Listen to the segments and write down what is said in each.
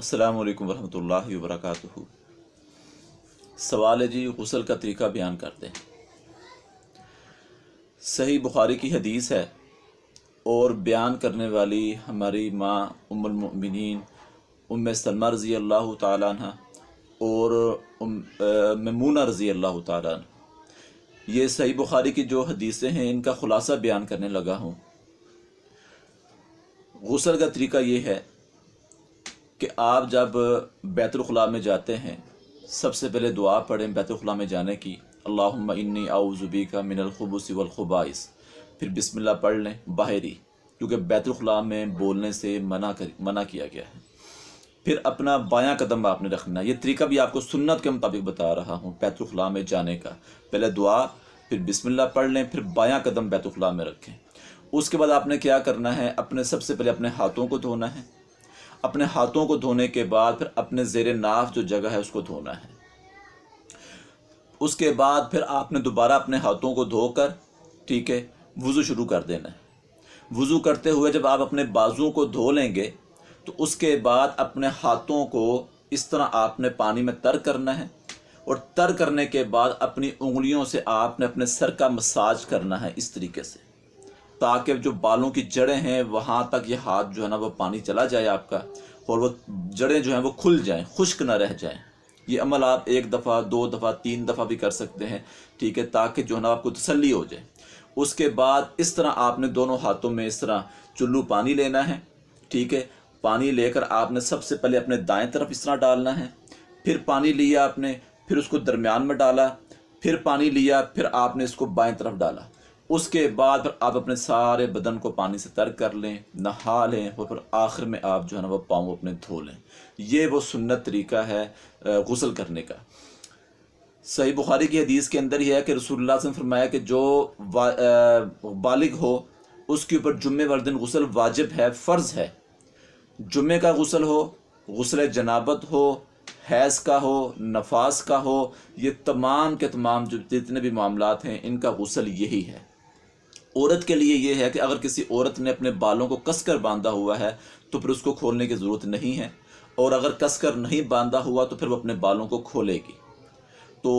अस्सलामु अलैकुम वरहमतुल्लाहि वबरकातुहू। सवाल है जी, गुस्ल का तरीका बयान करते हैं। सही बुखारी की हदीस है और बयान करने वाली हमारी माँ उम्मुल मोमिनीन उम्मे सलमा रज़ी अल्लाह ताला अन्हा और मैमूना रज़ी अल्लाह ताला अन्हा। ये सही बुखारी की जो हदीसें हैं इनका खुलासा बयान करने लगा हूँ। गुस्ल का तरीका ये है कि आप जब बैतुल खुला में जाते हैं, सबसे पहले दुआ पढ़ें बैतुल खुला में जाने की, अल्लाहुम्मा इन्नी आऊज़ु बिका मिनल खुबुसी वल खुबाइस। फिर बिस्मिल्लाह पढ़ लें बाहरी, क्योंकि बैतुल खुला में बोलने से मना किया गया है। फिर अपना बायां कदम आपने रखना। ये तरीका भी आपको सुन्नत के मुताबिक बता रहा हूँ बैतुल खुला में जाने का। पहले दुआ, फिर बिस्मिल्लाह पढ़ लें, फिर बायां कदम बैतुल खुला में रखें। उसके बाद आपने क्या करना है, अपने सबसे पहले अपने हाथों को धोना है। अपने हाथों को धोने के बाद फिर अपने ज़ेरे नाफ जो जगह है उसको धोना है। उसके बाद फिर आपने दोबारा अपने हाथों को धोकर, ठीक है, वुज़ू शुरू कर देना है। वुज़ू करते हुए जब आप अपने बाजुओं को धो लेंगे तो उसके बाद अपने हाथों को इस तरह आपने पानी में तर करना है और तर करने के बाद अपनी उंगलियों से आपने अपने सर का मसाज करना है इस तरीके से, ताकि जो बालों की जड़ें हैं वहाँ तक ये हाथ जो है ना वो पानी चला जाए आपका, और वो जड़ें जो हैं वो खुल जाएं, खुश्क ना रह जाएं। ये अमल आप 1 दफ़ा 2 दफ़ा 3 दफ़ा भी कर सकते हैं, ठीक है, ताकि जो है ना आपको तसल्ली हो जाए। उसके बाद इस तरह आपने दोनों हाथों में इस तरह चुल्लू पानी लेना है, ठीक है। पानी लेकर आपने सबसे पहले अपने दाएं तरफ इस तरह डालना है, फिर पानी लिया आपने, फिर उसको दरमियान में डाला, फिर पानी लिया, फिर आपने इसको बाएं तरफ डाला। उसके बाद फिर आप अपने सारे बदन को पानी से तर कर लें, नहा लें, और फिर आखिर में आप जो है ना वो पाँव अपने धो लें। ये वो सुन्नत तरीका है गुस्ल करने का। सही बुखारी की हदीस के अंदर ही है कि रसूलुल्लाह से फरमाया कि जो बालिग हो उसके ऊपर जुम्मे वाले दिन गुस्ल वाजिब है, फ़र्ज़ है। जुम्मे का गुस्ल हो, गुस्ल जनाबत हो, हैज़ का हो, नफास का हो, ये तमाम के तमाम जो जितने भी मामलात हैं इनका गुस्ल यही है। औरत के लिए ये है कि अगर किसी औरत ने अपने बालों को कसकर बांधा हुआ है तो फिर उसको खोलने की ज़रूरत नहीं है, और अगर कसकर नहीं बांधा हुआ तो फिर वो अपने बालों को खोलेगी। तो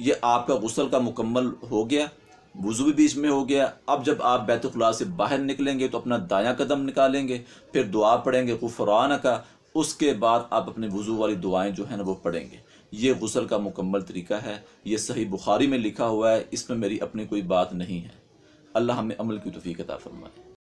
ये आपका गुस्ल का मुकम्मल हो गया, वुज़ू भी बीच में हो गया। अब जब आप बैतुल खुला से बाहर निकलेंगे तो अपना दायां कदम निकालेंगे, फिर दुआ पढ़ेंगे गुफ़रानका। उसके बाद आप अपने वुज़ू वाली दुआएं जो है ना वो पढ़ेंगे। ये गुस्ल का मुकम्मल तरीका है। ये सही बुखारी में लिखा हुआ है, इसमें मेरी अपनी कोई बात नहीं है। अल्लाह हमें अमल की तौफ़ीक़ अता फ़रमाए।